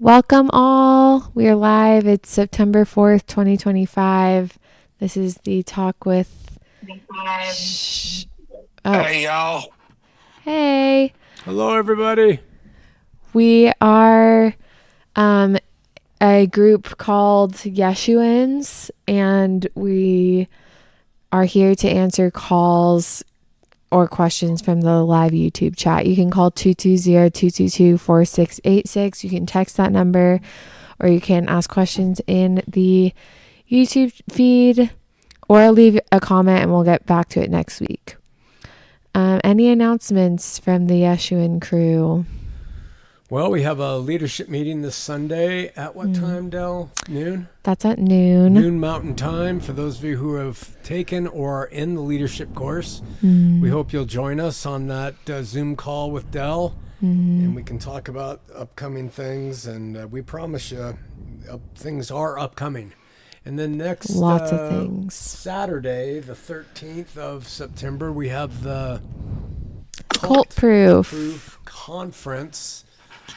Welcome all. We are live. It's September 4th, 2025. This is the Talk with... Oh, Hey, y'all. hey. Hello, everybody. We are a group called Yeshuans, and we are here to answer calls or questions from the live YouTube chat. You can call 220-222-4686. You can text that number, or you can ask questions in the YouTube feed, or leave a comment and we'll get back to it next week. Any announcements from the Yeshuan crew? Well, we have a leadership meeting this Sunday at what time, Del? Noon? That's at noon. Noon Mountain Time for those of you who have taken or are in the leadership course. We hope you'll join us on that Zoom call with Del, and we can talk about upcoming things, and we promise you things are upcoming. And then next Lots of things. Saturday, the 13th of September, we have the Cult Proof Conference.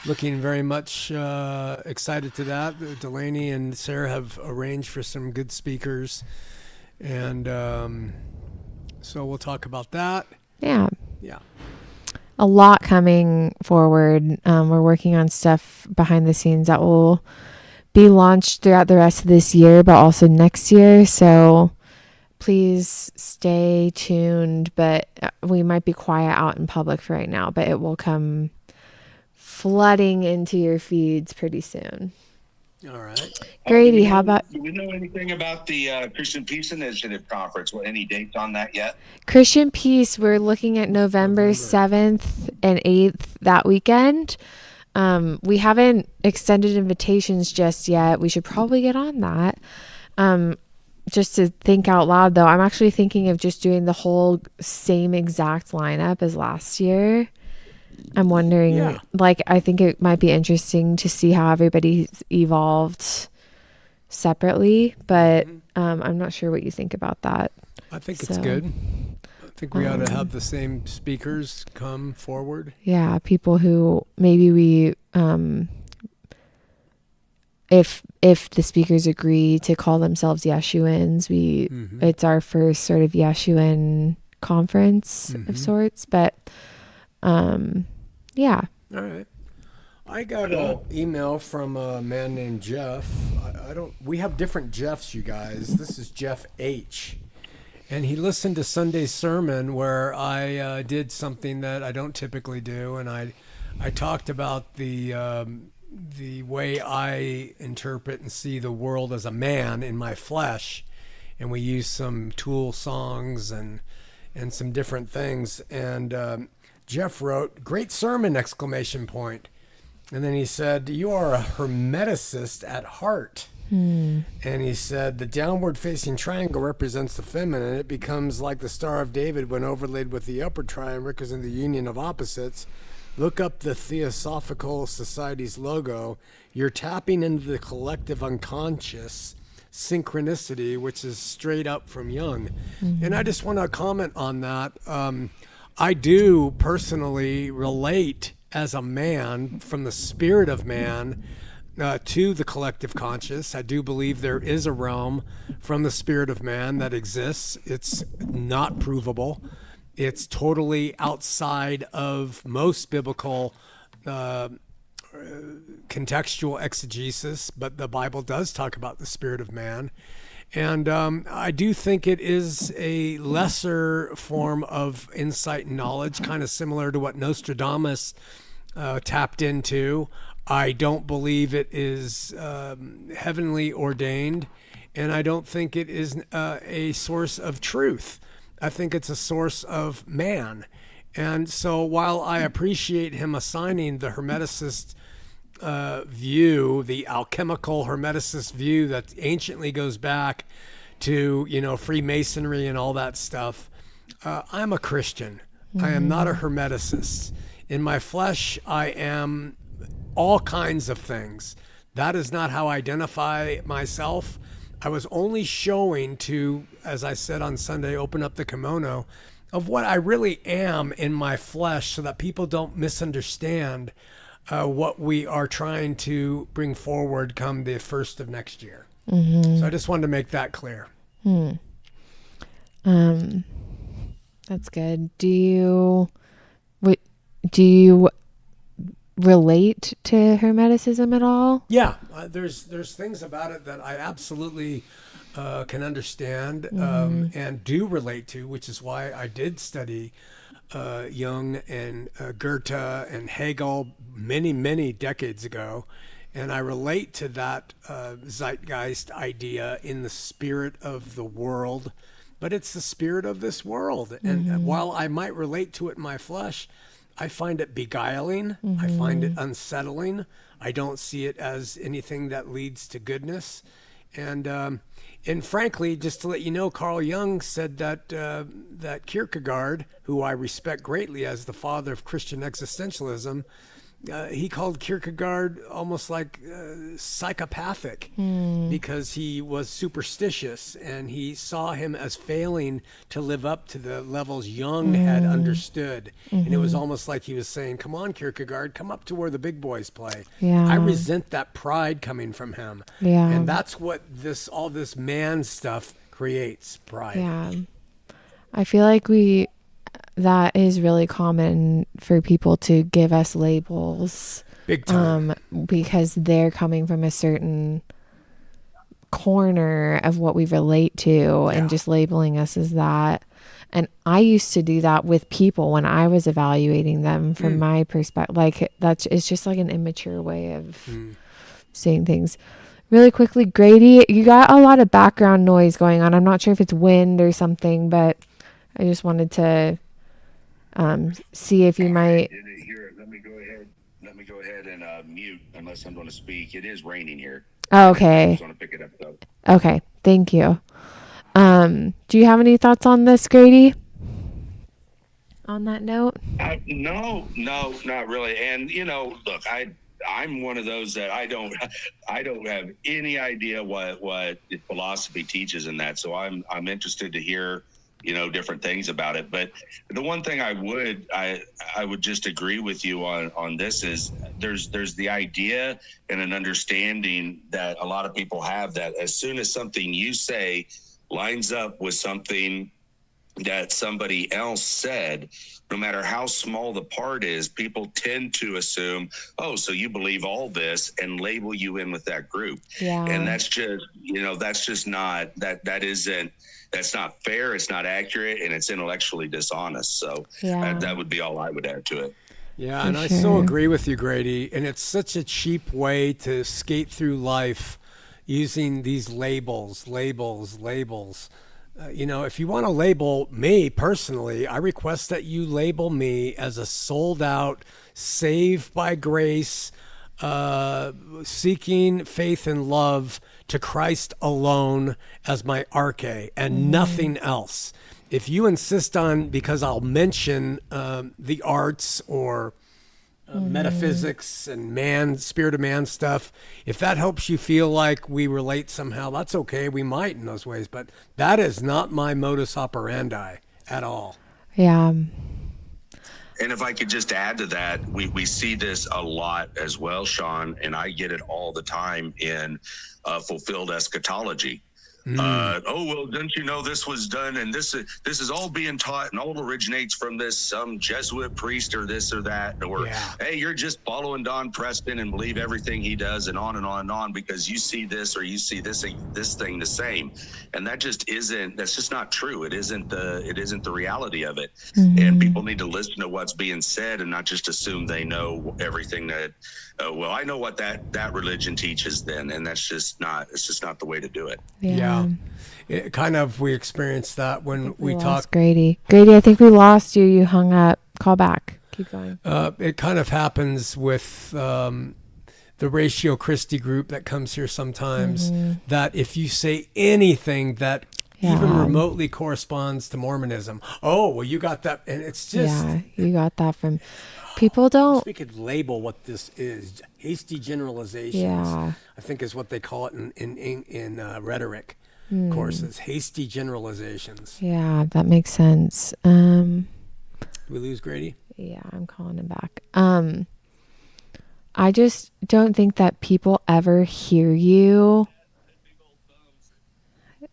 Looking very much excited to that. Delaney and Sarah have arranged for some good speakers. And so we'll talk about that. Yeah. Yeah. A lot coming forward. We're working on stuff behind the scenes that will be launched throughout the rest of this year, but also next year. So please stay tuned. But we might be quiet out in public for right now, but it will come flooding into your feeds pretty soon. All right. Grady, how about... Do we know anything about the Christian Peace Initiative conference? Well, any dates on that yet? Christian Peace, we're looking at November 7th and 8th that weekend. We haven't extended invitations just yet. We should probably get on that. Just to think out loud, though, I'm actually thinking of just doing the whole same exact lineup as last year. I'm wondering, I think it might be interesting to see how everybody's evolved separately, but I'm not sure what you think about that. I think it's good. I think we ought to have the same speakers come forward. Yeah, people who maybe we, if the speakers agree to call themselves Yeshuans, it's our first sort of Yeshuan conference of sorts, but yeah. All right. I got an email from a man named Jeff. We have different Jeffs, you guys. This is Jeff H. And he listened to Sunday's sermon where I did something that I don't typically do. And I talked about the way I interpret and see the world as a man in my flesh. And we used some Tool songs and some different things. And Jeff wrote, "Great sermon!" And then he said, "You are a hermeticist at heart." And he said, "The downward facing triangle represents the feminine. It becomes like the Star of David when overlaid with the upward triangle representing the union of opposites. Look up the Theosophical Society's logo. You're tapping into the collective unconscious synchronicity, which is straight up from Jung." And I just want to comment on that. I do personally relate as a man from the spirit of man to the collective conscious. I do believe there is a realm from the spirit of man that exists. It's not provable. It's totally outside of most biblical contextual exegesis, but the Bible does talk about the spirit of man. And I do think it is a lesser form of insight and knowledge, kind of similar to what Nostradamus tapped into. I don't believe it is heavenly ordained, and I don't think it is a source of truth. I think it's a source of man. And so while I appreciate him assigning the Hermeticist view, the alchemical Hermeticist view that anciently goes back to, Freemasonry and all that stuff, I'm a Christian. I am not a Hermeticist. In my flesh, I am all kinds of things. That is not how I identify myself. I was only showing to, as I said on Sunday, open up the kimono of what I really am in my flesh so that people don't misunderstand what we are trying to bring forward come the 1st of next year. So I just wanted to make that clear. That's good. Do you relate to Hermeticism at all? Yeah, there's things about it that I absolutely can understand and do relate to, which is why I did study Jung and Goethe and Hegel many decades ago. And I relate to that zeitgeist idea in the spirit of the world, but it's the spirit of this world. And while I might relate to it in my flesh, I find it beguiling. I find it unsettling. I don't see it as anything that leads to goodness. And frankly, just to let you know, Carl Jung said that that Kierkegaard, who I respect greatly as the father of Christian existentialism, he called Kierkegaard almost like psychopathic because he was superstitious, and he saw him as failing to live up to the levels Jung had understood. And it was almost like he was saying, come on, Kierkegaard, come up to where the big boys play. Yeah. I resent that pride coming from him. Yeah. And that's what all this man stuff creates, pride. Yeah. I feel like that is really common for people to give us labels. Big time. Because they're coming from a certain corner of what we relate to and just labeling us as that. And I used to do that with people when I was evaluating them from my perspective. Like it's just like an immature way of seeing things. Really quickly, Grady, you got a lot of background noise going on. I'm not sure if it's wind or something, but I just wanted to see if you might. Here, let me go ahead and mute unless I'm going to speak. It is raining here. Oh, okay. I just want to pick it up though. Okay, thank you. Do you have any thoughts on this, Grady? On that note? No, not really. And look, I'm one of those that I don't have any idea what philosophy teaches in that. So I'm interested to hear different things about it. But the one thing I would just agree with you on this is there's the idea and an understanding that a lot of people have that as soon as something you say lines up with something that somebody else said, no matter how small the part is, people tend to assume, oh, so you believe all this, and label you in with that group. Yeah. And that's just not that's not fair. It's not accurate, and it's intellectually dishonest. So that would be all I would add to it. Yeah, and I so agree with you, Grady. And it's such a cheap way to skate through life using these labels. If you want to label me personally, I request that you label me as a sold out, saved by grace, seeking faith and love to Christ alone as my arche and nothing else. If you insist on, because I'll mention the arts or metaphysics and spirit of man stuff, if that helps you feel like we relate somehow, that's okay. We might in those ways, but that is not my modus operandi at all. Yeah. And if I could just add to that, we see this a lot as well, Shawn, and I get it all the time in fulfilled eschatology. Oh, well, didn't you know this was done, and this is all being taught, and all originates from this some Jesuit priest or this or that, or hey, you're just following Don Preston and believe everything he does, and on and on and on because you see this or you see this thing the same, and that's just not true. It isn't the reality of it, and people need to listen to what's being said and not just assume they know everything that. Well, I know what that religion teaches then, and it's just not the way to do it. Yeah. It kind of, we experienced that when we talked. Grady, I think we lost you. You hung up. Call back. Keep going. It kind of happens with the Ratio Christi group that comes here sometimes, that if you say anything that even remotely corresponds to Mormonism, oh, well, you got that. And it's just. Yeah, you got that from. People don't. We could label what this is. Hasty generalizations, I think is what they call it in rhetoric courses. Hasty generalizations. Yeah, that makes sense. Did we lose Grady? Yeah, I'm calling him back. I just don't think that people ever hear you.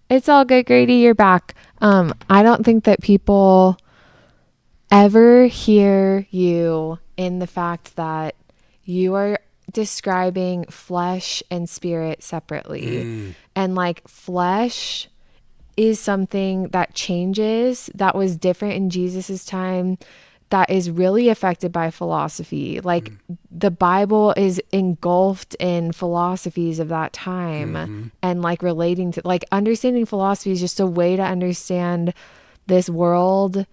It's all good, Grady. You're back. I don't think that people ever hear you in the fact that you are describing flesh and spirit separately. And like flesh is something that changes, that was different in Jesus's time, that is really affected by philosophy. Like the Bible is engulfed in philosophies of that time, and like relating to, like, understanding philosophy is just a way to understand this world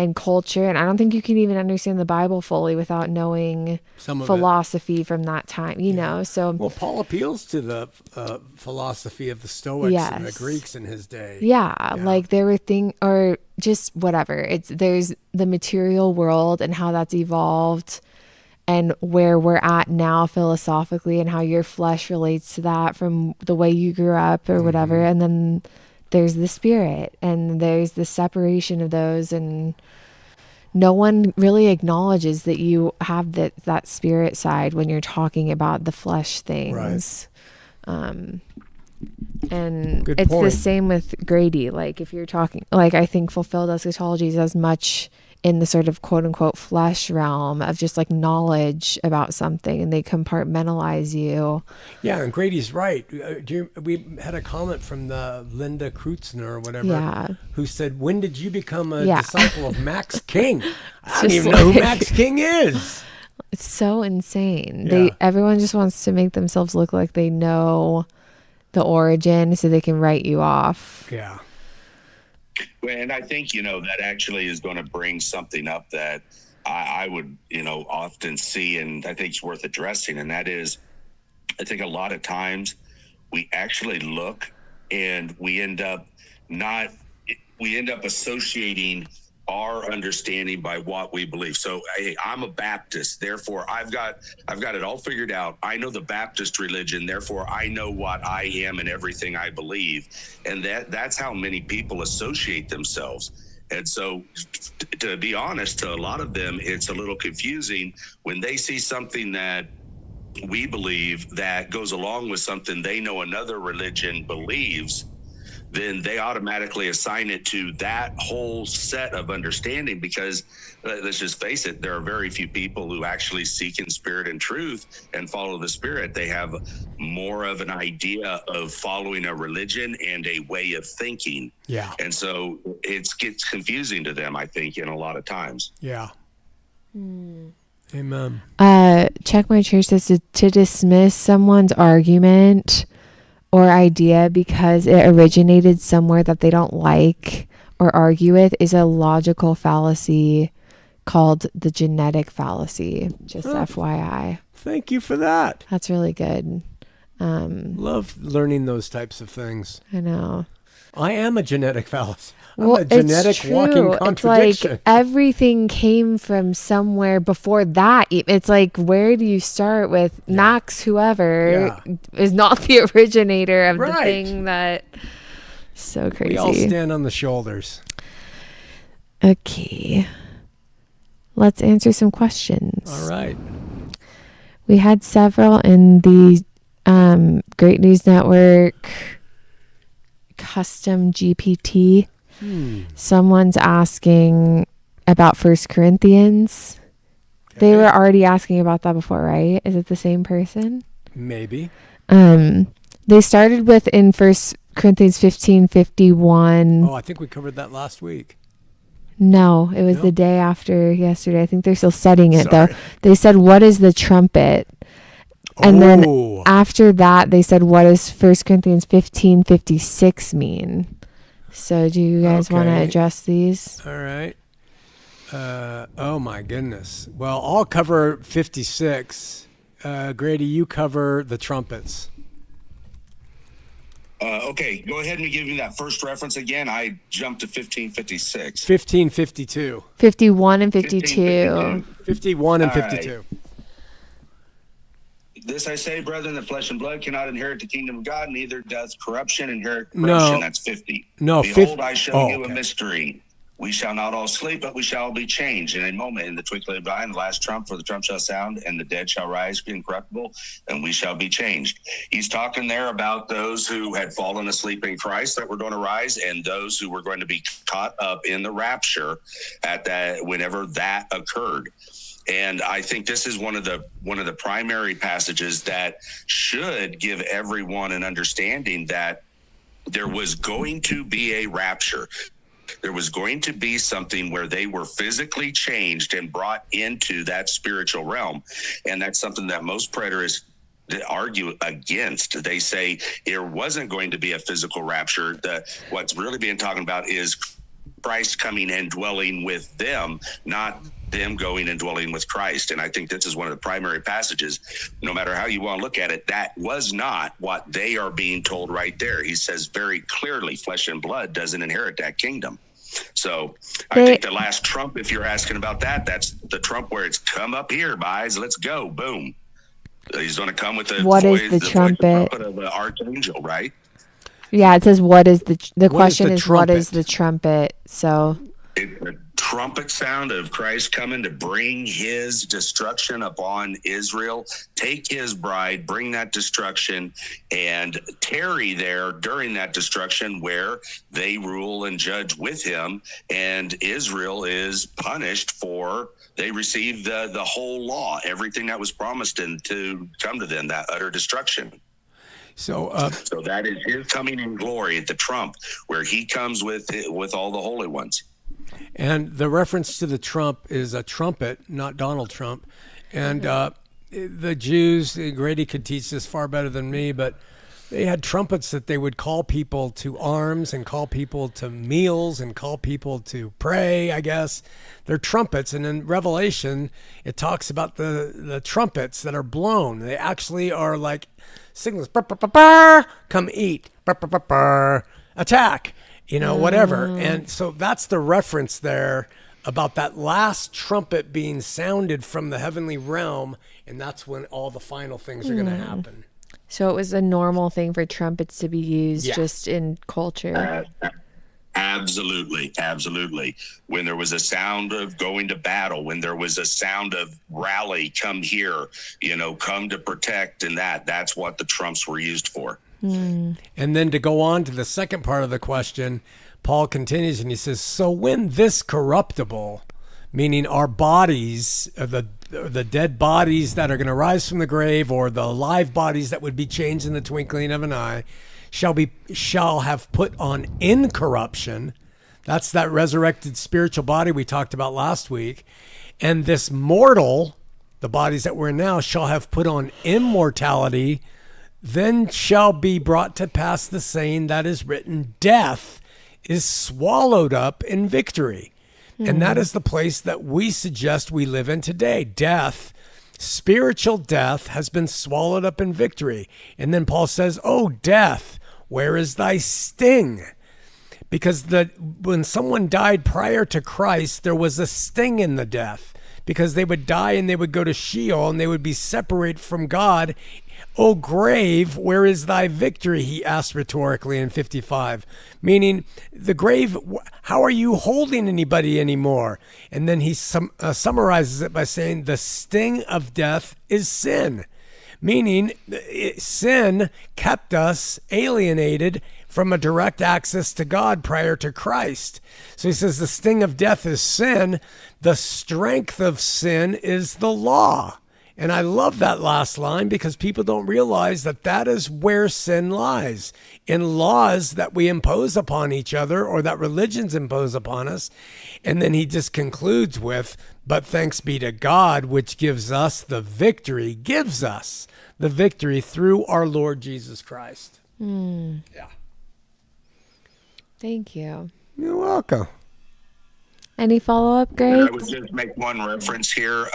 and culture. And I don't think you can even understand the Bible fully without knowing Some of philosophy from that time, you know? So, well, Paul appeals to the philosophy of the Stoics and the Greeks in his day. Yeah, like there were things, or just whatever. There's the material world and how that's evolved, and where we're at now philosophically, and how your flesh relates to that from the way you grew up or whatever. And then there's the spirit, and there's the separation of those, and no one really acknowledges that you have that spirit side when you're talking about the flesh things. And Good it's point. the same with Grady. Like if you're talking, like, I think fulfilled eschatology is as much in the sort of quote unquote flesh realm of just like knowledge about something, and they compartmentalize you. Yeah, and Grady's right. We had a comment from the Linda Kreutzner or whatever, who said, "When did you become a disciple of Max King?" I don't even know who Max King is. It's so insane. Everyone just wants to make themselves look like they know the origin so they can write you off. Yeah. And I think, that actually is going to bring something up that I would, often see, and I think it's worth addressing. And that is, I think a lot of times we actually look and we end up associating our understanding by what we believe. So I'm a Baptist, therefore I've got it all figured out. I know the Baptist religion, therefore I know what I am and everything I believe. And that's how many people associate themselves. And so, to be honest, to a lot of them, it's a little confusing when they see something that we believe that goes along with something they know another religion believes. Then they automatically assign it to that whole set of understanding, because let's just face it, there are very few people who actually seek in spirit and truth and follow the spirit. They have more of an idea of following a religion and a way of thinking. Yeah. And so it gets confusing to them, I think, in a lot of times. Yeah. Amen. Check My Church says to dismiss someone's argument or idea because it originated somewhere that they don't like or argue with is a logical fallacy called the genetic fallacy. Just FYI. Thank you for that. That's really good. Love learning those types of things. I know. I am a genetic fallacy. Well, I'm a genetic it's true. walking contradiction. It's like everything came from somewhere before that. It's like, where do you start with Max, whoever is not the originator of the thing that... So crazy. We all stand on the shoulders. Okay. Let's answer some questions. All right. We had several in the Great News Network custom GPT. Someone's asking about 1 Corinthians. Okay. They were already asking about that before, right? Is it the same person? Maybe. They started with in 1 Corinthians 15:51. Oh, I think we covered that last week. No, it was the day after yesterday. I think they're still studying it, though. They said, what is the trumpet? And then after that, they said, what does 1 Corinthians 15:56 mean? So do you guys want to address these? All right. Oh, my goodness. Well, I'll cover 56. Grady, you cover the trumpets. Okay, go ahead and give me that first reference again. I jumped to 1556. 1552. 51 and 52. 51 and 52. Right. This I say, brethren, that flesh and blood cannot inherit the kingdom of God, neither doth corruption inherit corruption. No. That's 50. No, Behold, I show you a mystery. We shall not all sleep, but we shall all be changed in a moment, in the twinkling of an eye, and the last trump, for the trump shall sound, and the dead shall rise incorruptible, and we shall be changed. He's talking there about those who had fallen asleep in Christ that were going to rise, and those who were going to be caught up in the rapture at that, whenever that occurred. And I think this is one of the primary passages that should give everyone an understanding that there was going to be a rapture. There was going to be something where they were physically changed and brought into that spiritual realm. And that's something that most preterists argue against. They say there wasn't going to be a physical rapture. What's really being talking about is Christ coming and dwelling with them, not them going and dwelling with Christ. And I think this is one of the primary passages. No matter how you want to look at it, that was not what they are being told right there. He says very clearly, flesh and blood doesn't inherit that kingdom. So I think the last trump, if you're asking about that, that's the trump where it's come up here, guys, let's go, boom. He's going to come with the voice the trumpet of the archangel, right? Yeah, it says what is the question is what is the trumpet? So the trumpet sound of Christ coming to bring his destruction upon Israel, take his bride, bring that destruction, and tarry there during that destruction where they rule and judge with him, and Israel is punished for they received the whole law, everything that was promised and to come to them, that utter destruction. So that is his coming in glory at the trump, where he comes with all the holy ones. And the reference to the trump is a trumpet, not Donald Trump. And the Jews, Grady could teach this far better than me, but they had trumpets that they would call people to arms and call people to meals and call people to pray, I guess. They're trumpets. And in Revelation, it talks about the trumpets that are blown. They actually are like signals. Burr, burr, burr, burr, come eat. Burr, burr, burr, burr, attack. Whatever. And so that's the reference there about that last trumpet being sounded from the heavenly realm. And that's when all the final things are going to happen. So it was a normal thing for trumpets to be used just in culture. Absolutely. When there was a sound of going to battle, when there was a sound of rally, come here, come to protect, and that's what the trumps were used for. And then to go on to the second part of the question, Paul continues and he says, so when this corruptible, meaning our bodies, the dead bodies that are going to rise from the grave, or the live bodies that would be changed in the twinkling of an eye, shall have put on incorruption. That's that resurrected spiritual body we talked about last week. And this mortal, the bodies that we're in now, shall have put on immortality. Then shall be brought to pass the saying that is written, death is swallowed up in victory. And that is the place that we suggest we live in today. Death, spiritual death, has been swallowed up in victory. And then Paul says, oh, death, where is thy sting? Because when someone died prior to Christ, there was a sting in the death, because they would die and they would go to Sheol and they would be separated from God. O grave, where is thy victory? He asked rhetorically in 55, meaning the grave, how are you holding anybody anymore? And then he summarizes it by saying the sting of death is sin, meaning sin kept us alienated from a direct access to God prior to Christ. So he says the sting of death is sin. The strength of sin is the law. And I love that last line, because people don't realize that is where sin lies, in laws that we impose upon each other, or that religions impose upon us. And then he just concludes with, but thanks be to God, which gives us the victory through our Lord Jesus Christ. Yeah. Thank you. You're welcome. Any follow-up, Greg? I would just make one reference here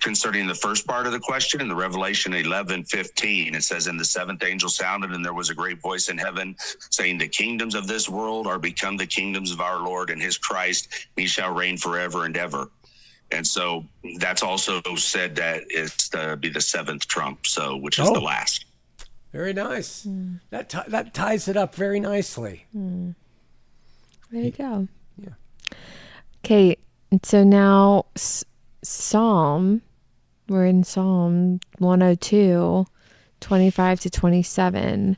concerning the first part of the question in the Revelation 11:15. It says, and the seventh angel sounded, and there was a great voice in heaven saying, the kingdoms of this world are become the kingdoms of our Lord and his Christ. He shall reign forever and ever. And so that's also said that it's to be the seventh trump, which is the last. Very nice. That ties it up very nicely. There you go. Yeah. Okay, so now we're in Psalm 102, 25 to 27.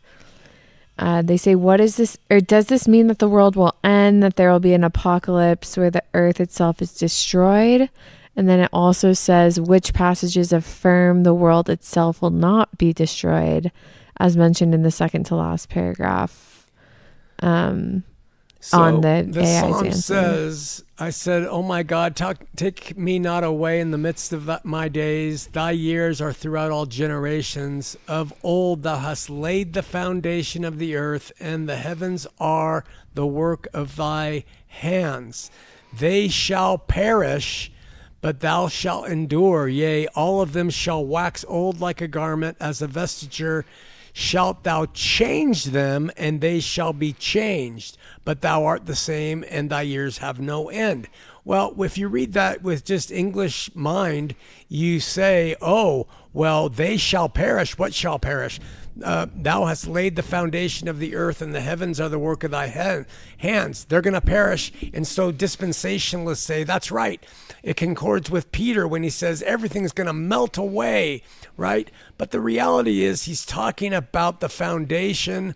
They say, what is this, or does this mean that the world will end, that there will be an apocalypse where the earth itself is destroyed? And then it also says which passages affirm the world itself will not be destroyed, as mentioned in the second to last paragraph. So On the the AI's psalm answer. says, I said, oh my God, take me not away in the midst of my days. Thy years are throughout all generations. Of old thou hast laid the foundation of the earth, and the heavens are the work of thy hands. They shall perish, but thou shalt endure. Yea, all of them shall wax old like a garment, as a vesture shalt thou change them, and they shall be changed. But thou art the same, and thy years have no end. Well, if you read that with just English mind, you say, oh, well, they shall perish. What shall perish? Thou hast laid the foundation of the earth, and the heavens are the work of thy hands. They're going to perish. And so dispensationalists say, that's right. It concords with Peter when he says everything's going to melt away, right? But the reality is he's talking about the foundation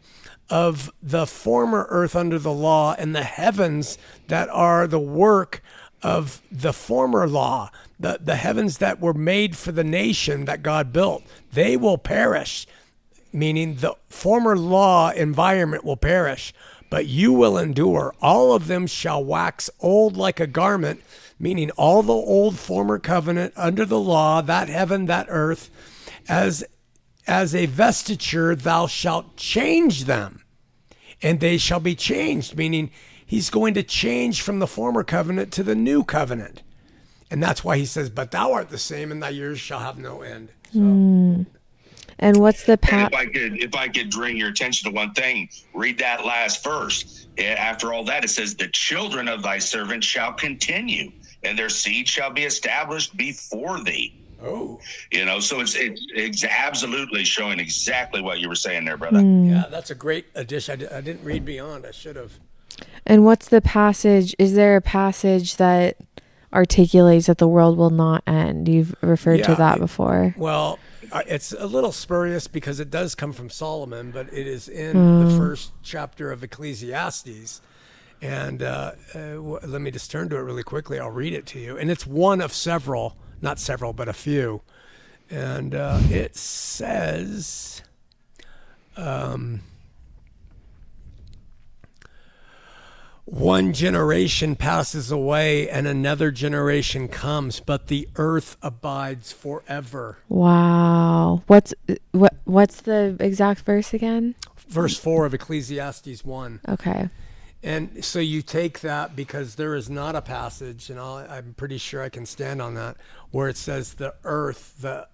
of the former earth under the law and the heavens that are the work of the former law, the heavens that were made for the nation that God built. They will perish, meaning the former law environment will perish, but you will endure. All of them shall wax old like a garment, meaning all the old former covenant under the law, that heaven, that earth, as a vesture thou shalt change them, and they shall be changed, meaning he's going to change from the former covenant to the new covenant. And that's why he says, but thou art the same, and thy years shall have no end. So. And what's the if I could bring your attention to one thing, read that last verse. After all that, it says, the children of thy servant shall continue, and their seed shall be established before thee. Oh, So it's absolutely showing exactly what you were saying there, brother. Yeah, that's a great addition. I didn't read beyond. I should have. And what's the passage? Is there a passage that articulates that the world will not end? You've referred to that before. Well, it's a little spurious because it does come from Solomon, but it is in the first chapter of Ecclesiastes. And let me just turn to it really quickly. I'll read it to you. And it's one of several. Not several, but a few. And it says, one generation passes away and another generation comes, but the earth abides forever. Wow. What's the exact verse again? Verse 4 of Ecclesiastes 1. Okay. And so you take that because there is not a passage, and I'm pretty sure I can stand on that, where it says the earth, the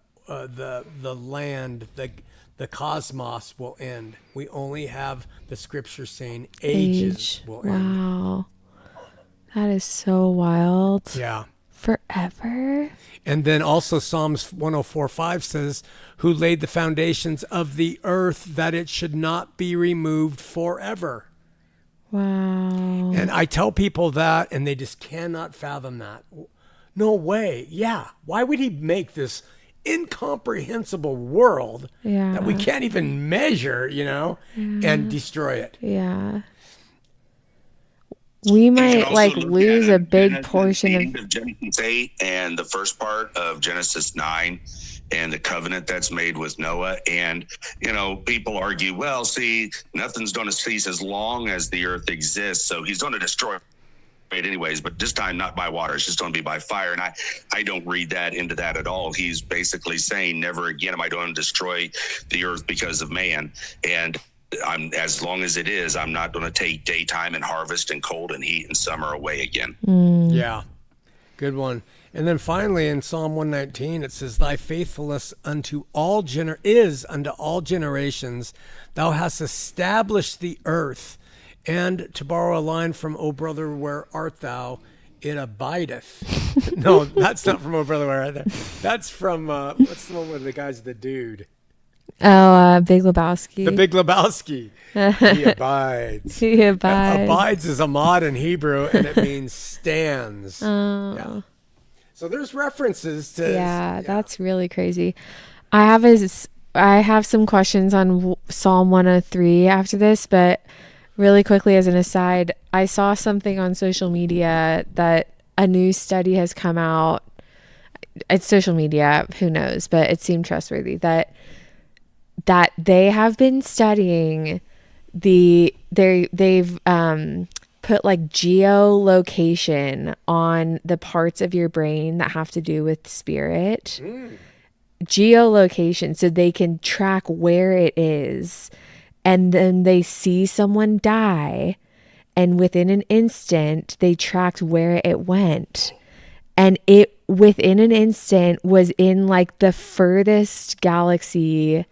land, the cosmos will end. We only have the scripture saying ages will end. Wow. That is so wild. Yeah. Forever. And then also Psalms 104:5 says, who laid the foundations of the earth that it should not be removed forever. Wow. And I tell people that, and they just cannot fathom that. No way. Yeah. Why would he make this incomprehensible world that we can't even measure, and destroy it? Yeah. We might lose a big portion of Genesis 8 and the first part of Genesis 9 and the covenant that's made with Noah. And, people argue, well, see, nothing's going to cease as long as the earth exists. So he's going to destroy it anyways, but this time not by water. It's just going to be by fire. And I don't read that into that at all. He's basically saying, never again am I going to destroy the earth because of man. And as long as it is, I'm not going to take daytime and harvest and cold and heat and summer away again. Yeah. Good one. And then finally in Psalm 119, it says, thy faithfulness unto all unto all generations. Thou hast established the earth. And to borrow a line from O Brother, Where Art Thou? It abideth. No, that's not from O Brother, Where Art Thou? That's from, what's the one with the guy's the dude? Oh, Big Lebowski. The Big Lebowski. He abides. He abides. Abides is a mod in Hebrew, and it means stands. Oh. Yeah. So there's references to. Yeah, that's really crazy. I have some questions on Psalm 103 after this, but really quickly as an aside, I saw something on social media that a new study has come out. It's social media, who knows, but it seemed trustworthy that they have been studying they've put like geolocation on the parts of your brain that have to do with spirit. Geolocation, so they can track where it is, and then they see someone die, and within an instant they tracked where it went, and it within an instant was in like the furthest galaxy.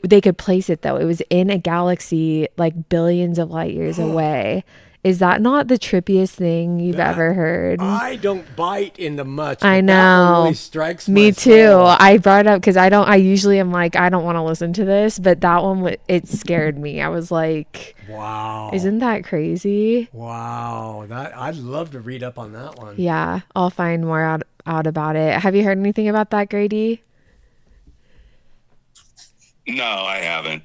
They could place it though. It was in a galaxy like billions of light years away. Is that not the trippiest thing you've ever heard? I don't bite into much. I know. That one really strikes me my too. soul. I brought it up because I usually am like, I don't want to listen to this, but that one, it scared me. I was like, wow. Isn't that crazy? Wow. I'd love to read up on that one. Yeah, I'll find more out about it. Have you heard anything about that, Grady? No, I haven't.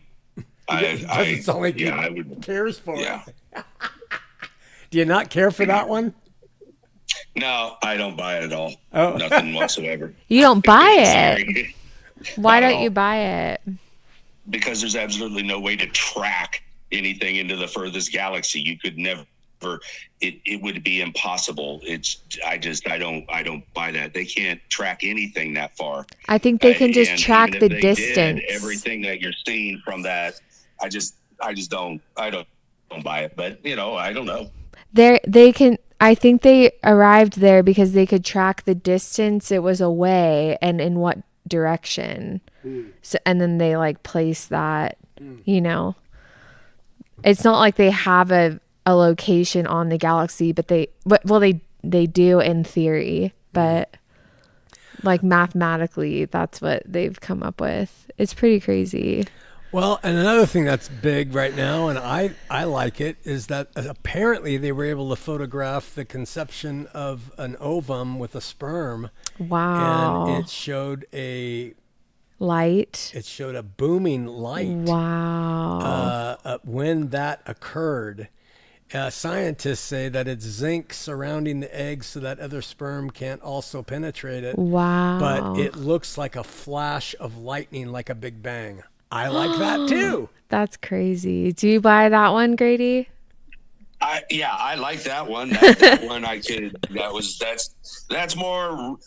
It's only I would. cares for Yeah. it. Do you not care for that one? No, I don't buy it at all. Oh. Nothing whatsoever. You don't buy it. Sorry. Why Not at don't all. you buy it? Because there's absolutely no way to track anything into the furthest galaxy. You could never. It would be impossible. I don't buy that. They can't track anything that far. I think they can just And track even the if they distance. did, everything that you're seeing from that, I don't buy it. But I don't know. I think they arrived there because they could track the distance it was away and in what direction. So, and then they like place that, It's not like they have a location on the galaxy, but they do in theory, but like mathematically, that's what they've come up with. It's pretty crazy. Well, and another thing that's big right now, and I like it, is that apparently they were able to photograph the conception of an ovum with a sperm. Wow. And it showed a light. It showed a booming light. Wow. When that occurred. Scientists say that it's zinc surrounding the egg so that other sperm can't also penetrate it. Wow. But it looks like a flash of lightning, like a big bang. I like that too. That's crazy. Do you buy that one, Grady? I like that one. That one I could. That's more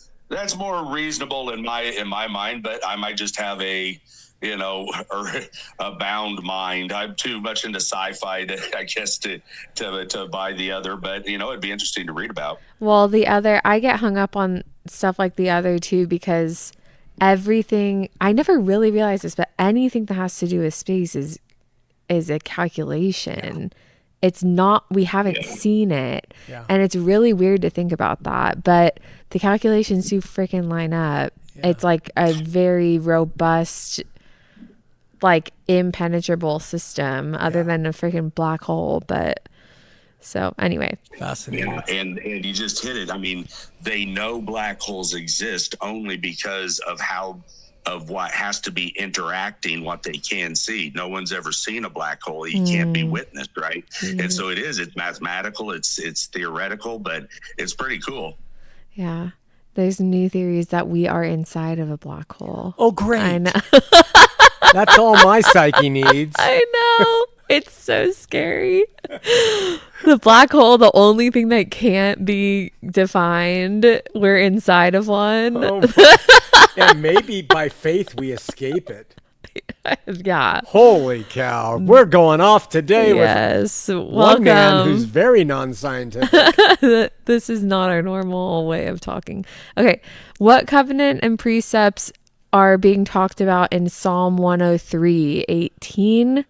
reasonable in my mind. But I might just have a bound mind. I'm too much into sci-fi to, I guess, to buy the other. But it'd be interesting to read about. Well, the other, I get hung up on stuff like the other too because everything, I never really realized this, but anything that has to do with space is a calculation. Yeah. It's not, we haven't seen it. Yeah. And it's really weird to think about that, but the calculations do freaking line up. Yeah. It's like a very robust, like impenetrable system other than a freaking black hole. But so anyway, fascinating. Yeah, and you just hit it. I mean, they know black holes exist only because of what has to be interacting, what they can see. No one's ever seen a black hole. It can't be witnessed, right? And so it's mathematical, it's theoretical, but it's pretty cool. Yeah. There's new theories that we are inside of a black hole. Oh, great. I know. That's all my psyche needs. I know. It's so scary. The black hole, the only thing that can't be defined, we're inside of one. Oh, and maybe by faith we escape it. Yeah. Holy cow. We're going off today with one man who's very non-scientific. This is not our normal way of talking. Okay. What covenant and precepts are being talked about in Psalm 103:18?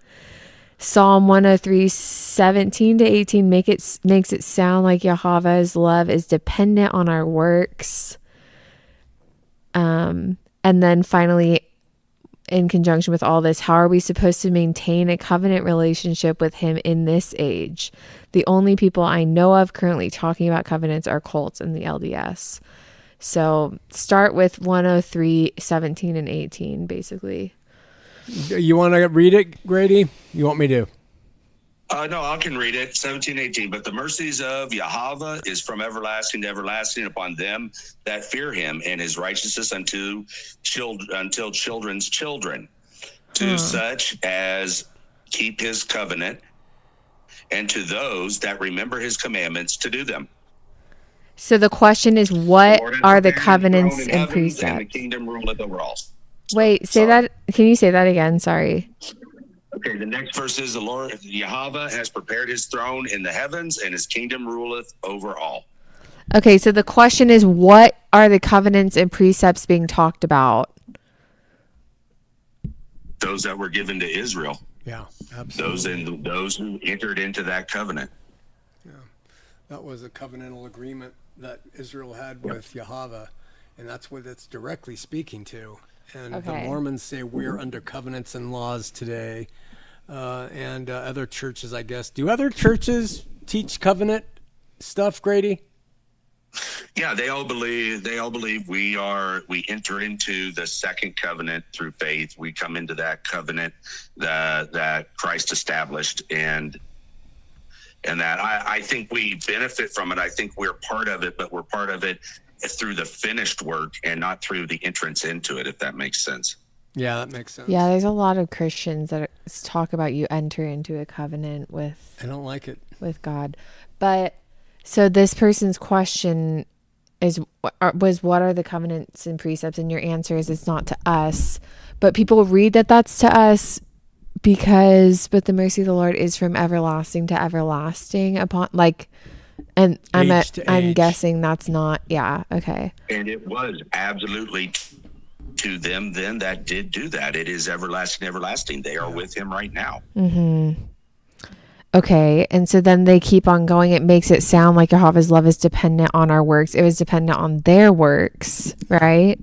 Psalm 103:17-18 makes it sound like Yahweh's love is dependent on our works. And then finally in conjunction with all this, how are we supposed to maintain a covenant relationship with him in this age? The only people I know of currently talking about covenants are cults and the LDS. So start with 103, 17, and 18, basically. You want to read it, Grady? You want me to? No, I can read it. 17, 18. But the mercies of Yahweh is from everlasting to everlasting upon them that fear him, and his righteousness until children's children, to such as keep his covenant, and to those that remember his commandments to do them. So the question is, what are the covenants and And the precepts? kingdom ruleth over all. Wait, say that. Can you say that again? Sorry. Okay, the next verse is, the Lord Yahweh has prepared his throne in the heavens, and his kingdom ruleth over all. Okay, so the question is, what are the covenants and precepts being talked about? Those that were given to Israel. Yeah, absolutely. Those who entered into that covenant. Yeah, that was a covenantal agreement that Israel had with Yahweh, and that's what it's directly speaking to. And the Mormons say we're under covenants and laws today, and other churches, I guess. Do other churches teach covenant stuff, Grady? Yeah, they all believe we enter into the second covenant through faith. We come into that covenant that Christ established, and that I think we benefit from it. I think we're part of it, but we're part of it through the finished work and not through the entrance into it, if that makes sense. Yeah, that makes sense. Yeah, there's a lot of Christians that talk about you enter into a covenant with. I don't like it. With God, but so this person's question was what are the covenants and precepts, and your answer is it's not to us, but people read that that's to us because but the mercy of the Lord is from everlasting to everlasting upon and I'm guessing that's not. Yeah, okay. And it was absolutely to them then that did do that. It is everlasting, everlasting. They are with him right now. Mm-hmm. Okay, and so then they keep on going. It makes it sound like Jehovah's love is dependent on our works. It was dependent on their works, right?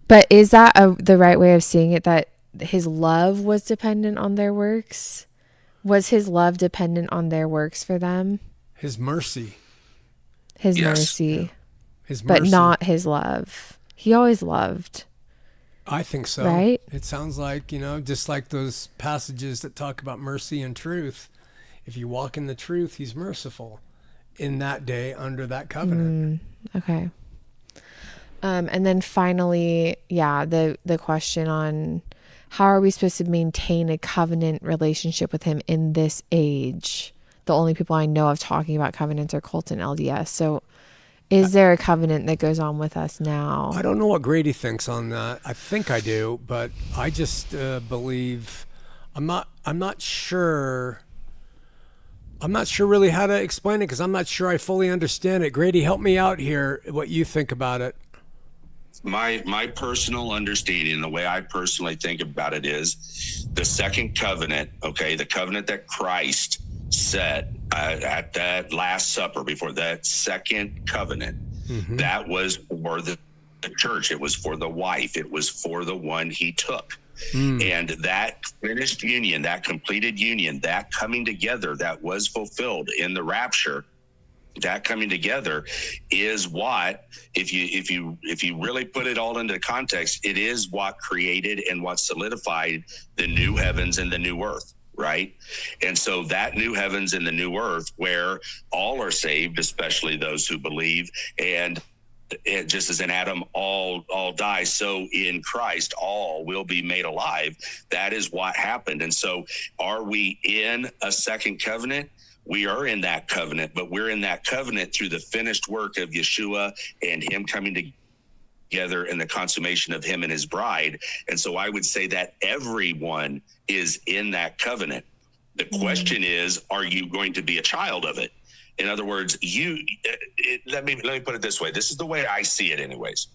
But is that the right way of seeing it, that his love was dependent on their works? Was his love dependent on their works for them? His mercy. His mercy. His mercy. But not his love. He always loved. I think so. Right? It sounds like, just like those passages that talk about mercy and truth. If you walk in the truth, he's merciful in that day under that covenant. Okay. And then finally, the question on how are we supposed to maintain a covenant relationship with him in this age? The only people I know of talking about covenants are cults and LDS. So is there a covenant that goes on with us now? I don't know what Grady thinks on that. I think I do, but I just believe I'm not sure really how to explain it because I'm not sure I fully understand it. Grady, help me out here, what you think about it. My personal understanding, the way I personally think about it is the second covenant, okay, the covenant that Christ set at that Last Supper before that second covenant, that was for the church. It was for the wife. It was for the one he took. And that finished union, that completed union, that coming together that was fulfilled in the rapture, that coming together is what, if you really put it all into context, it is what created and what solidified the new heavens and the new earth, right? And so that new heavens and the new earth where all are saved, especially those who believe, and it, just as in Adam all die, so in Christ all will be made alive. That is what happened. And so are we in a second covenant? We are in that covenant, but we're in that covenant through the finished work of Yeshua and him coming together in the consummation of him and his bride. And so I would say that everyone is in that covenant. The question is, are you going to be a child of it? In other words, let me put it this way. This is the way I see it anyways.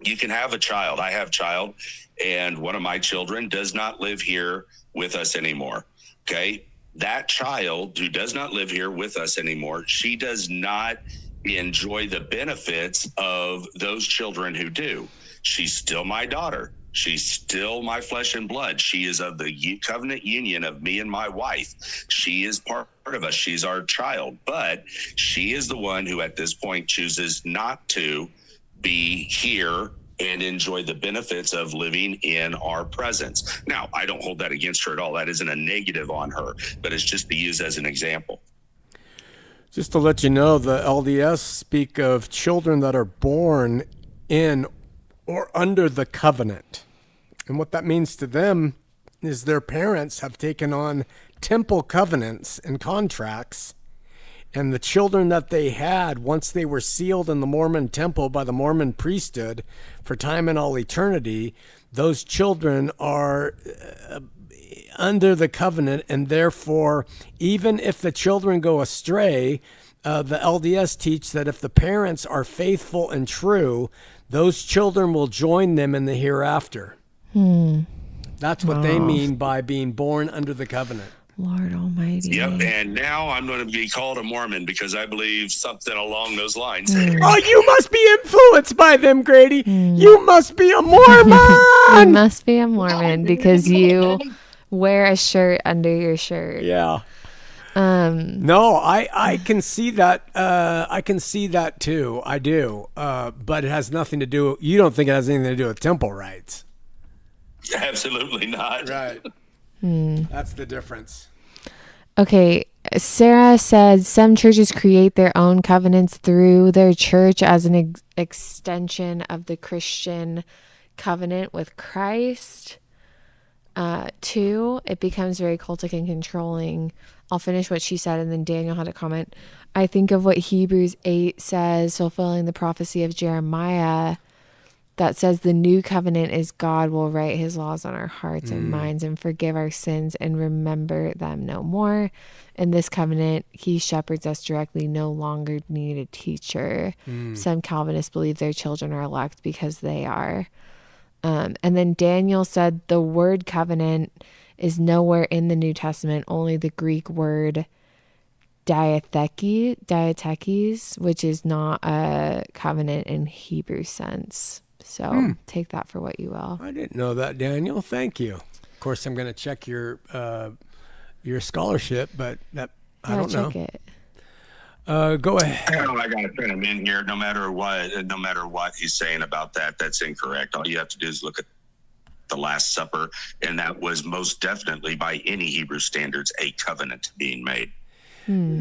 You can have a child. I have a child, and one of my children does not live here with us anymore. Okay. That child who does not live here with us anymore, she does not enjoy the benefits of those children who do. She's still my daughter. She's still my flesh and blood. She is of the covenant union of me and my wife. She is part of us. She's our child. But she is the one who at this point chooses not to be here and enjoy the benefits of living in our presence. Now, I don't hold that against her at all. That isn't a negative on her, but it's just to use as an example. Just to let you know, the LDS speak of children that are born in or under the covenant. And what that means to them is their parents have taken on temple covenants and contracts. And the children that they had, once they were sealed in the Mormon temple by the Mormon priesthood for time and all eternity, those children are under the covenant. And therefore, even if the children go astray, the LDS teach that if the parents are faithful and true, those children will join them in the hereafter. That's what they mean by being born under the covenant. Lord Almighty. Yep, and now I'm going to be called a Mormon because I believe something along those lines. Oh, you must be influenced by them, Grady. You must be a Mormon. You must be a Mormon because you wear a shirt under your shirt. Yeah. No, I can see that. I can see that too. I do. But it has nothing to do. You don't think it has anything to do with temple rights? Absolutely not. Right. That's the difference. Okay. Sarah said some churches create their own covenants through their church as an extension of the Christian covenant with Christ. Two, it becomes very cultic and controlling. I'll finish what she said and then Daniel had a comment. I think of what Hebrews 8 says, fulfilling the prophecy of Jeremiah that says the new covenant is God will write his laws on our hearts and minds and forgive our sins and remember them no more. In this covenant, he shepherds us directly, no longer need a teacher. Some Calvinists believe their children are elect because they are. And then Daniel said the word covenant is nowhere in the New Testament, only the Greek word diathekes, which is not a covenant in Hebrew sense. So take that for what you will. I didn't know that, Daniel. Thank you. Of course, I'm going to check your scholarship, but that I don't know. Check it. Go ahead. I got to put him in here. No matter what he's saying about that, that's incorrect. All you have to do is look at the Last Supper, and that was most definitely, by any Hebrew standards, a covenant being made.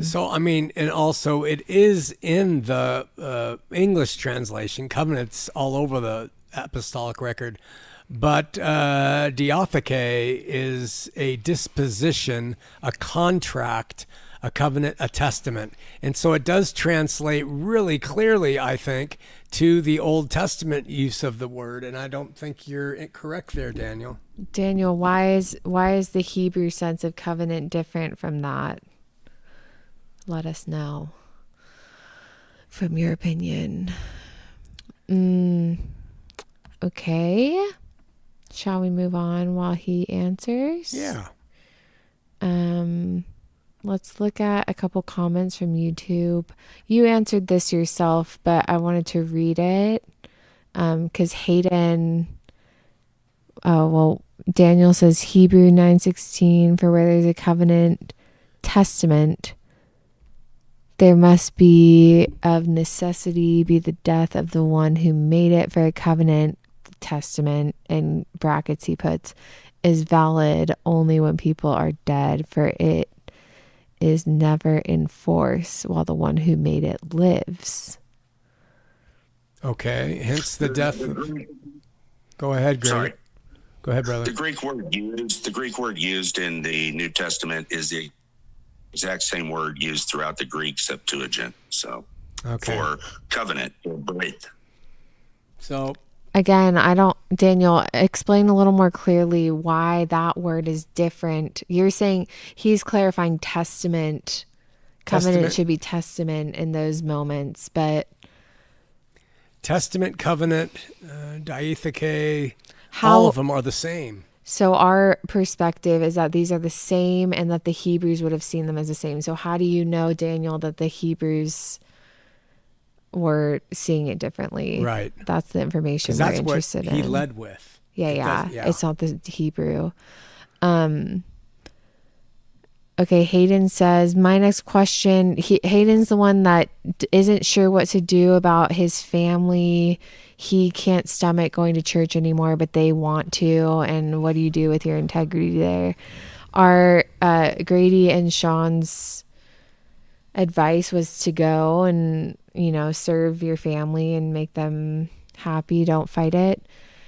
So, I mean, and also it is in the English translation, covenants all over the apostolic record, but diatheke is a disposition, a contract, a covenant, a testament. And so it does translate really clearly, I think, to the Old Testament use of the word. And I don't think you're correct there, Daniel. Daniel, why is the Hebrew sense of covenant different from that? Let us know from your opinion. Okay. Shall we move on while he answers? Yeah. Let's look at a couple comments from YouTube. You answered this yourself, but I wanted to read it because Hayden, Daniel says Hebrew 9:16, for where there's a covenant testament, there must be of necessity be the death of the one who made it, for a covenant testament, in brackets he puts, is valid only when people are dead, for it is never in force while the one who made it lives. Okay, hence the death of... Go ahead, Greg. Sorry. Go ahead, brother. The Greek word used in the New Testament is the exact same word used throughout the Greek Septuagint. So for covenant or brit. So again, Daniel, explain a little more clearly why that word is different. You're saying he's clarifying testament. Covenant should be testament in those moments, but testament, covenant, diatheke, all of them are the same. So our perspective is that these are the same and that the Hebrews would have seen them as the same. So how do you know, Daniel, that the Hebrews were seeing it differently? Right. That's the information we're interested in. That's what he led with. Yeah. Yeah. It's not the Hebrew. Okay, Hayden says, my next question, Hayden's the one that isn't sure what to do about his family. He can't stomach going to church anymore, but they want to. And what do you do with your integrity there? Our Grady and Sean's advice was to go and, serve your family and make them happy. Don't fight it.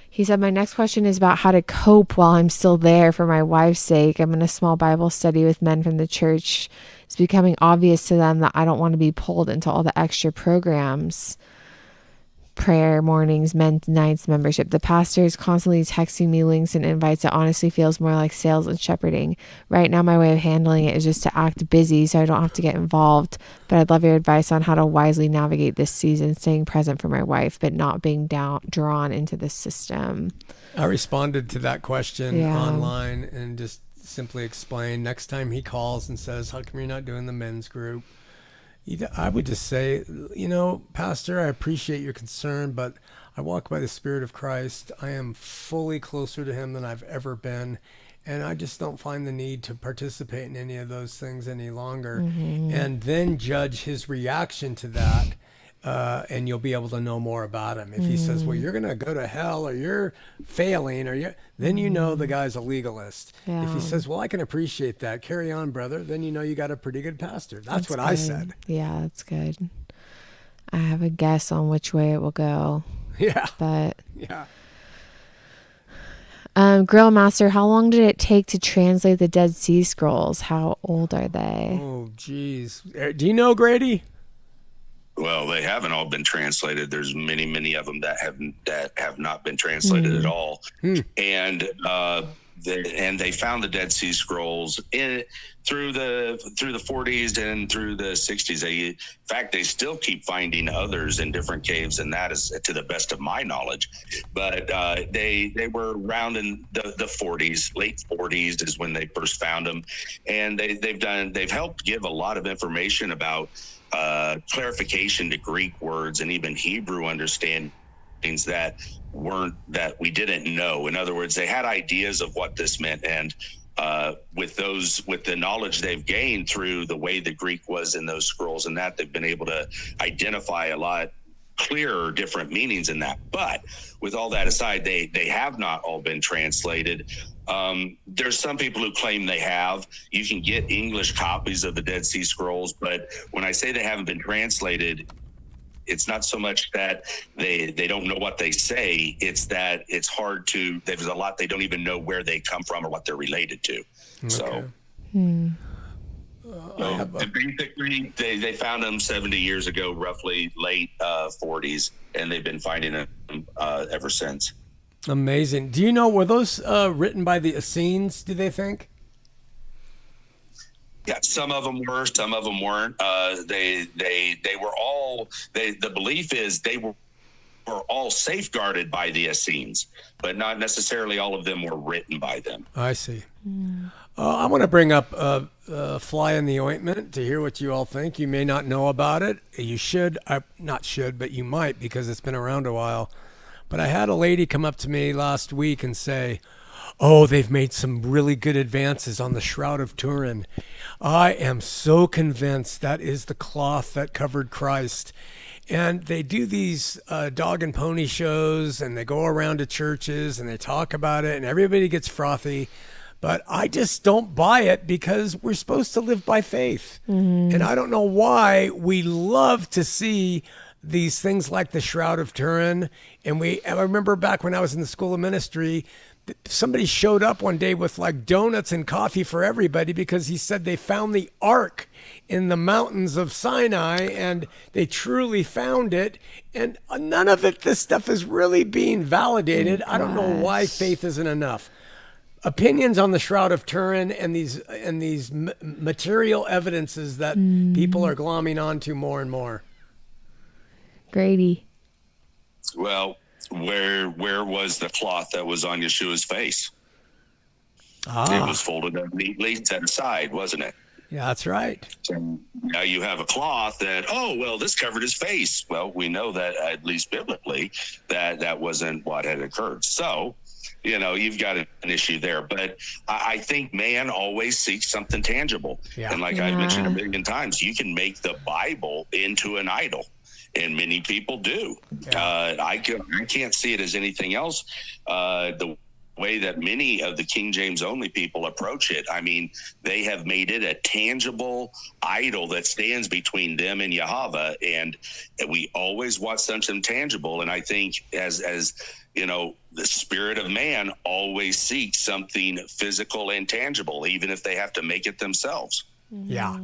He said, my next question is about how to cope while I'm still there for my wife's sake. I'm in a small Bible study with men from the church. It's becoming obvious to them that I don't want to be pulled into all the extra programs. Prayer, mornings, men's nights, membership. The pastor is constantly texting me links and invites. It honestly feels more like sales and shepherding. Right now, my way of handling it is just to act busy so I don't have to get involved. But I'd love your advice on how to wisely navigate this season, staying present for my wife, but not being drawn into the system. I responded to that question online and just simply explained, next time he calls and says, how come you're not doing the men's group? I would just say, Pastor, I appreciate your concern, but I walk by the Spirit of Christ. I am fully closer to him than I've ever been. And I just don't find the need to participate in any of those things any longer. Mm-hmm. And then judge his reaction to that. And you'll be able to know more about him. If he says, well, you're going to go to hell, or you're failing, then the guy's a legalist. Yeah. If he says, well, I can appreciate that, carry on, brother, then you got a pretty good pastor. That's what good. I said. Yeah, that's good. I have a guess on which way it will go. Yeah. But yeah. Grill Master, how long did it take to translate the Dead Sea Scrolls? How old are they? Oh, geez. Do you know, Grady? Well, they haven't all been translated. There's many, many of them that have not been translated at all. And they found the Dead Sea Scrolls through the 40s and through the 60s. In fact, they still keep finding others in different caves, and that is to the best of my knowledge. But they were around in the 40s, late 40s is when they first found them, and they've helped give a lot of information about clarification to Greek words and even Hebrew understandings that we didn't know. In other words, they had ideas of what this meant, and with the knowledge they've gained through the way the Greek was in those scrolls, and that they've been able to identify a lot clearer different meanings in that. But with all that aside, they have not all been translated. There's some people who claim they have. You can get English copies of the Dead Sea Scrolls, but when I say they haven't been translated, it's not so much that they don't know what they say. It's that it's hard to, there's a lot they don't even know where they come from or what they're related to. Okay. So basically, they found them 70 years ago, roughly late 40s, and they've been finding them ever since. Amazing. Do you know, were those written by the Essenes, do they think? Yeah, some of them were, some of them weren't. They were all, the belief is they were all safeguarded by the Essenes, but not necessarily all of them were written by them. I see. I want to bring up a fly in the ointment to hear what you all think. You may not know about it. You should, not should, but you might, because it's been around a while. But I had a lady come up to me last week and say, oh, they've made some really good advances on the Shroud of Turin. I am so convinced that is the cloth that covered Christ. And they do these dog and pony shows, and they go around to churches, and they talk about it, and everybody gets frothy. But I just don't buy it, because we're supposed to live by faith. And I don't know why we love to see these things like the Shroud of Turin. And I remember back when I was in the School of Ministry, somebody showed up one day with like donuts and coffee for everybody, because he said they found the Ark in the mountains of Sinai, and they truly found it. And none of it, this stuff is really being validated. I don't know why faith isn't enough. Opinions on the Shroud of Turin and these material evidences that people are glomming onto more and more. Grady. Well, where was the cloth that was on Yeshua's face? It was folded up neatly, set aside, wasn't it? Yeah, that's right. So now you have a cloth that, this covered his face. Well, we know that, at least biblically, that wasn't what had occurred. So you've got an issue there. But I think man always seeks something tangible. Yeah. And like I mentioned a million times, you can make the Bible into an idol. And many people do. Yeah. I can't see it as anything else. The way that many of the King James only people approach it, I mean, they have made it a tangible idol that stands between them and Yahweh. And we always want something tangible. And I think as the spirit of man always seeks something physical and tangible, even if they have to make it themselves. Yeah.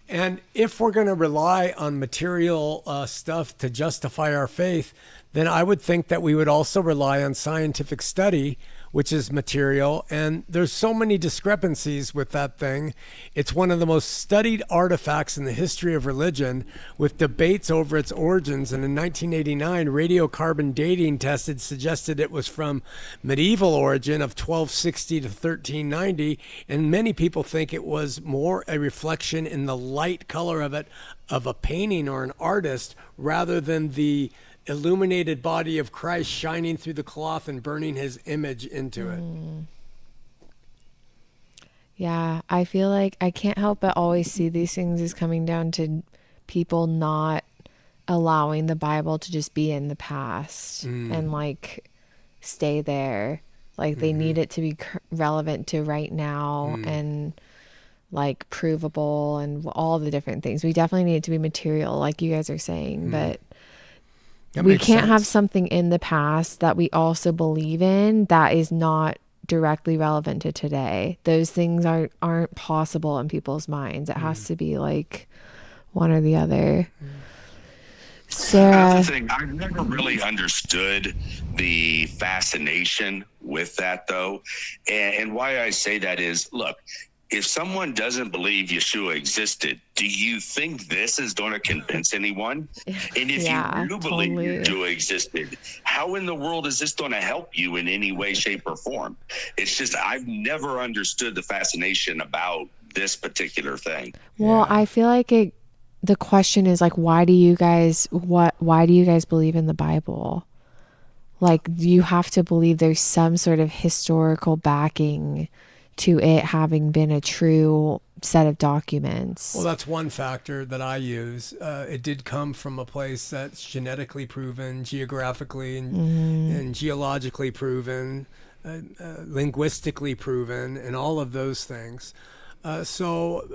And if we're going to rely on material stuff to justify our faith, then I would think that we would also rely on scientific study, which is material. And there's so many discrepancies with that thing. It's one of the most studied artifacts in the history of religion, with debates over its origins. And in 1989, radiocarbon dating tested suggested it was from medieval origin of 1260 to 1390. And many people think it was more a reflection in the light color of a painting or an artist, rather than the illuminated body of Christ shining through the cloth and burning his image into it. Yeah, I feel like I can't help but always see these things as coming down to people not allowing the Bible to just be in the past and like stay there. Like they need it to be relevant to right now and like provable and all the different things. We definitely need it to be material, like you guys are saying, but we can't have something in the past that we also believe in that is not directly relevant to today. Those things aren't possible in people's minds. It has to be like one or the other. Sarah, that's the thing. I've never really understood the fascination with that, though. And why I say that is, look, if someone doesn't believe Yeshua existed, do you think this is going to convince anyone? And if you do believe Yeshua existed, how in the world is this going to help you in any way, shape, or form? It's just, I've never understood the fascination about this particular thing. Well, I feel like the question is like, why do you guys believe in the Bible? Like, you have to believe there's some sort of historical backing to it having been a true set of documents. Well, that's one factor that I use. It did come from a place that's genetically proven, geographically and geologically proven, linguistically proven, and all of those things. So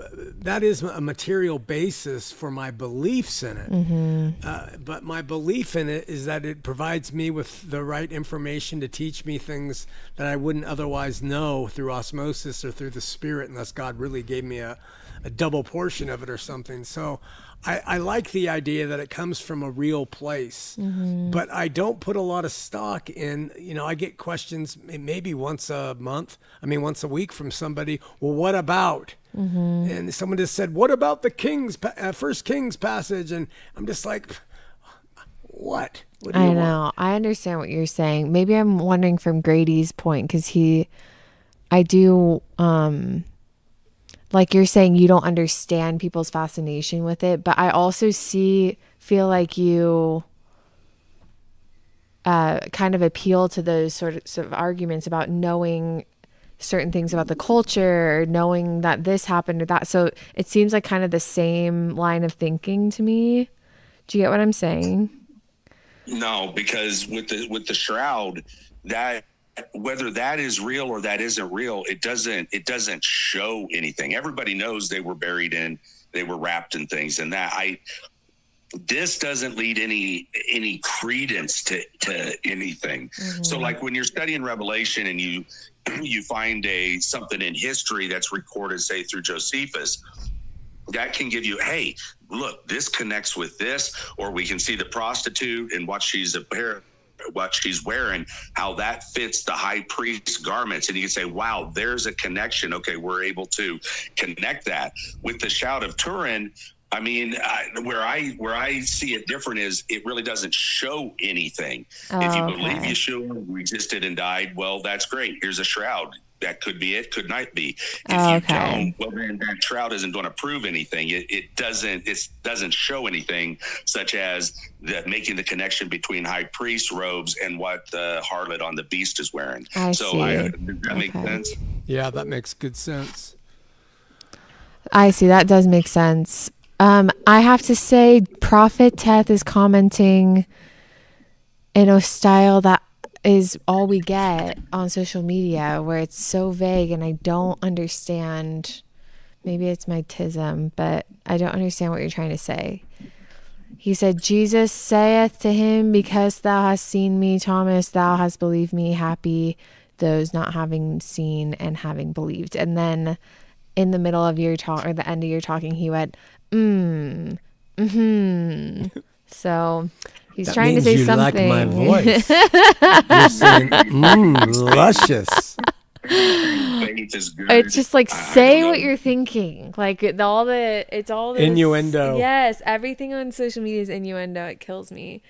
that is a material basis for my beliefs in it. But my belief in it is that it provides me with the right information to teach me things that I wouldn't otherwise know through osmosis or through the Spirit, unless God really gave me a double portion of it or something. So I like the idea that it comes from a real place, but I don't put a lot of stock in, I get questions maybe once a week from somebody, well, what about? And someone just said, what about the First Kings passage? And I'm just like, what? What do you want? I understand what you're saying. Maybe I'm wondering from Grady's point, because like you're saying, you don't understand people's fascination with it, but I also feel like you kind of appeal to those sort of arguments about knowing certain things about the culture, or knowing that this happened or that. So it seems like kind of the same line of thinking to me. Do you get what I'm saying? No, because with the shroud, that whether that is real or that isn't real, it doesn't show anything. Everybody knows they were buried they were wrapped in things, and this doesn't lead any credence to anything. So like when you're studying Revelation and you find something in history that's recorded, say through Josephus, that can give you, hey, look, this connects with this, or we can see the prostitute and what she's wearing, how that fits the high priest's garments. And you can say, wow, there's a connection. Okay, we're able to connect that. With the Shout of Turin, I mean, where I see it different is it really doesn't show anything. If you believe Yeshua existed and died, well, that's great. Here's a shroud. that could be it, could not be. If Oh, you okay. don't, well, then that shroud isn't going to prove anything. It doesn't show anything, such as making the connection between high priest robes and what the harlot on the beast is wearing. I So see. does that make Okay. sense? Yeah, that makes good sense. I see. That does make sense. I have to say, Prophet Teth is commenting in a style that is all we get on social media, where it's so vague and I don't understand. Maybe it's my tism, but I don't understand what you're trying to say. He said, Jesus saith to him, because thou hast seen me, Thomas, thou hast believed me. Happy those not having seen and having believed. And then in the middle of your talk, or the end of your talking, he went, So he's That trying to means say you something. like my voice. You're saying, luscious. Faith is good. It's just like, I say don't what know. you're thinking. Like it's all this Innuendo. Yes, everything on social media is innuendo. It kills me.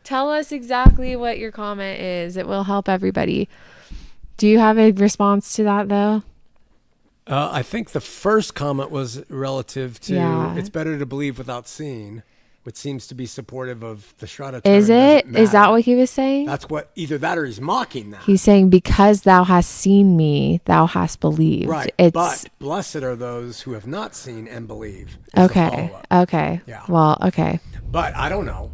Tell us exactly what your comment is. It will help everybody. Do you have a response to that though? I think the first comment was relative to Yeah. it's better to believe without seeing, which seems to be supportive of the shroud of Turin. Is it? doesn't Is that matter. what he was saying? That's what, either that or he's mocking that. He's saying, because thou hast seen me, thou hast believed. Right. It's But blessed are those who have not seen and believe. is the okay. follow-up. Okay. Yeah. Well, okay. But I don't know.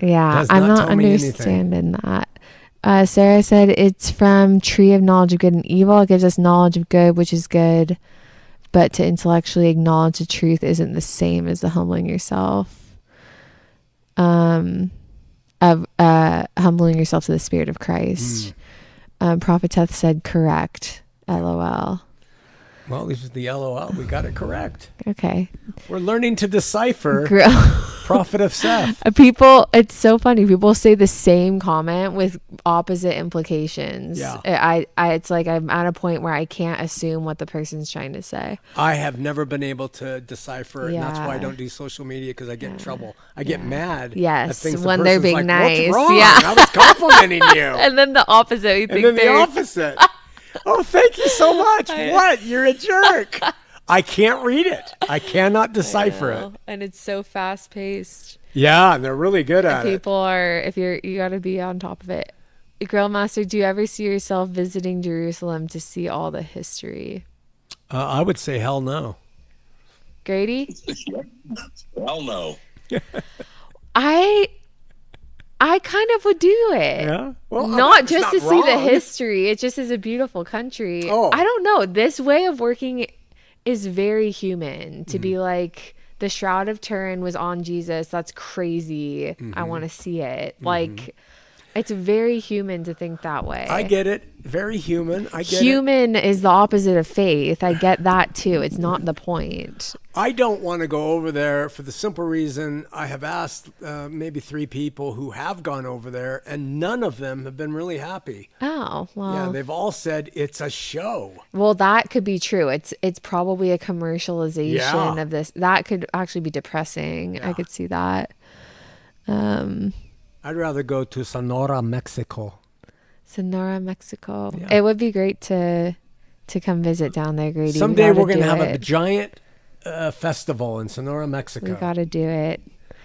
Yeah, Does I'm not not tell me anything. understanding that. Sarah said it's from Tree of Knowledge of Good and Evil. It gives us knowledge of good, which is good, but to intellectually acknowledge the truth isn't the same as the humbling yourself. Humbling yourself to the Spirit of Christ. Propheteth said correct. LOL. Well, at least with the LOL, we got it correct. Okay. We're learning to decipher Prophet of Seth. People, it's so funny. People say the same comment with opposite implications. Yeah. It's like I'm at a point where I can't assume what the person's trying to say. I have never been able to decipher it, and that's why I Yeah. don't do social media, because I get in trouble. I get mad. Yes, at things the when they're person's being like, nice. What's wrong? Yeah. I was complimenting you. And then the opposite. You And think then the they're opposite. Oh, thank you so much. What? You're a jerk. I can't read it. I cannot decipher it. And it's so fast paced. Yeah, and they're really good at it. People are, you got to be on top of it. Grillmaster, do you ever see yourself visiting Jerusalem to see all the history? I would say hell no. Grady? Well, no. I kind of would do it. Yeah? Well, Not it's just not to see the wrong. history. It just is a beautiful country. Oh. I don't know. This way of working is very human. To Mm-hmm. be like, the Shroud of Turin was on Jesus. That's crazy. Mm-hmm. I want to see it. Like, it's very human to think that way. I get it. Very human. I get it. Human is the opposite of faith. I get that too. It's not the point. I don't want to go over there for the simple reason I have asked maybe 3 people who have gone over there, and none of them have been really happy. Oh, well. Yeah, they've all said it's a show. Well, that could be true. It's probably a commercialization Yeah. of this. That could actually be depressing. I could see that. I'd rather go to Sonora, Mexico. Sonora, Mexico. Yeah. It would be great to come visit down there, Grady. Someday We we're gotta going to do have a it. giant festival in Sonora, We Mexico. got to do it.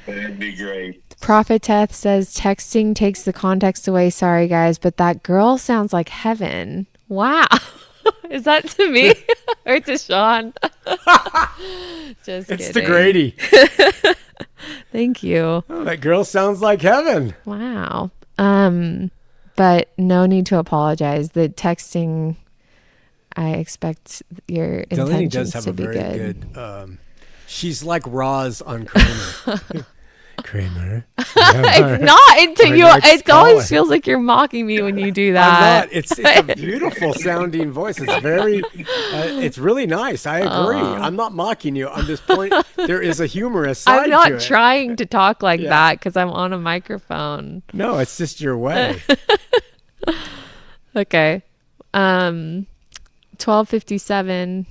That'd be great. Propheteth says texting takes the context away. Sorry, guys, but that girl sounds like heaven. Wow. Is that to me or to Shawn? Just It's kidding. to Grady. Thank you. Oh, that girl sounds like heaven. Wow. But no need to apologize. The texting, I expect your Delaney intentions does have to a be very good. good. She's like Roz on Kramer. Kramer. It's not until you. next It always caller. feels like you're mocking me when you do I'm that. not. It's a beautiful sounding voice. It's very. It's really nice. I agree. I'm not mocking you. I'm just pointing. There is a humorous side I'm not to it. trying to talk like Yeah. that because I'm on a microphone. No, it's just your way. Okay. 12:57.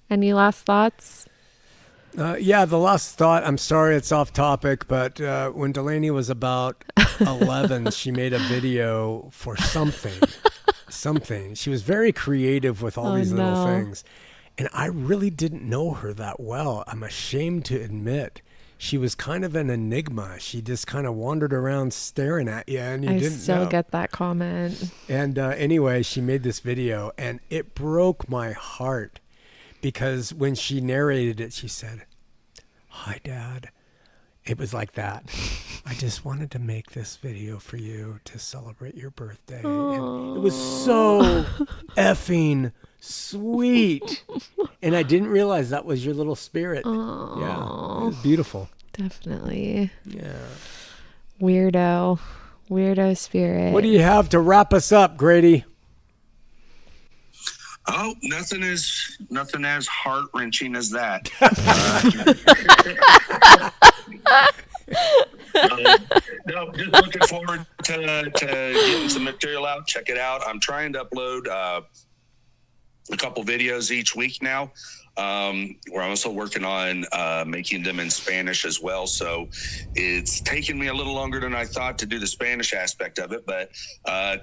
Any last thoughts? Yeah, the last thought. I'm sorry, it's off topic, but when Delaney was about 11, she made a video for something something. She was very creative with all these little things. And I really didn't know her that well. I'm ashamed to admit. She was kind of an enigma. She just kind of wandered around staring at you, and you didn't know. I still get that comment. And anyway, she made this video, and it broke my heart because when she narrated it, she said, "Hi, Dad." It was like that. "I just wanted to make this video for you to celebrate your birthday." And it was so effing sweet. And I didn't realize that was your little spirit. Aww. Yeah, it was beautiful. Definitely. Yeah. Weirdo spirit. What do you have to wrap us up, Grady? Oh, nothing as heart-wrenching as that. No, just looking forward to getting some material out. Check it out. I'm trying to upload a couple videos each week now. We're also working on making them in Spanish as well. So it's taken me a little longer than I thought to do the Spanish aspect of it, but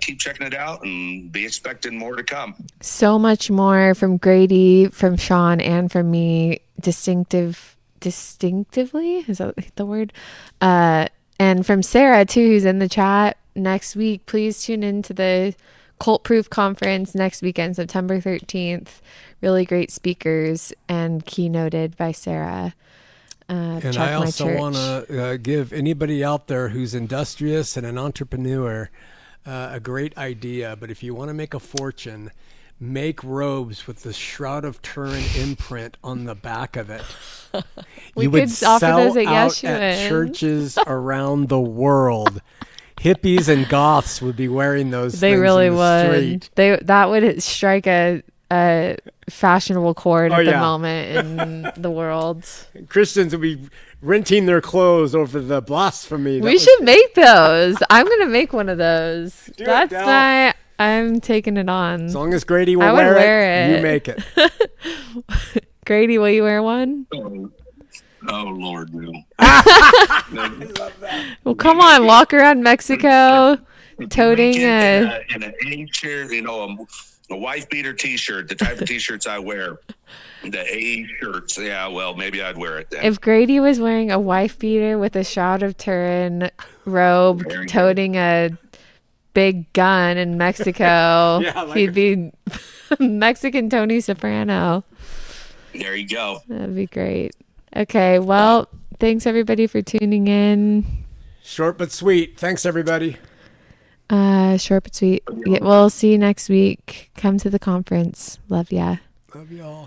keep checking it out and be expecting more to come. So much more from Grady, from Shawn, and from me. Distinctively, is that the word? And from Sarah too, who's in the chat. Next week, please tune into the Cult Proof Conference next weekend, September 13th. Really great speakers and keynoted by Sarah. And I also want to give anybody out there who's industrious and an entrepreneur a great idea. But if you want to make a fortune, make robes with the Shroud of Turin imprint on the back of it. We could offer those at Yeshua at churches around the world. Hippies and goths would be wearing those. They things really in the would. street. That would strike a fashionable chord at the moment in the world. Christians would be renting their clothes over the blasphemy. We should make those. I'm gonna make one of those. I'm taking it on. As long as Grady will wear it, you make it. Grady, will you wear one? Oh Lord, no. I love that. Well, come on, walk around Mexico, toting in an A-shirt, a wife beater T-shirt, the type of T-shirts I wear, the A shirts. Yeah, well, maybe I'd wear it then. If Grady was wearing a wife beater with a Shroud of Turin robe, toting a big gun in Mexico, he'd be Mexican Tony Soprano. There you go. That'd be great. Okay, well, thanks everybody for tuning in. Short but sweet. Thanks everybody. Short but sweet. Yeah, we'll see you next week. Come to the conference. Love ya. Love y'all.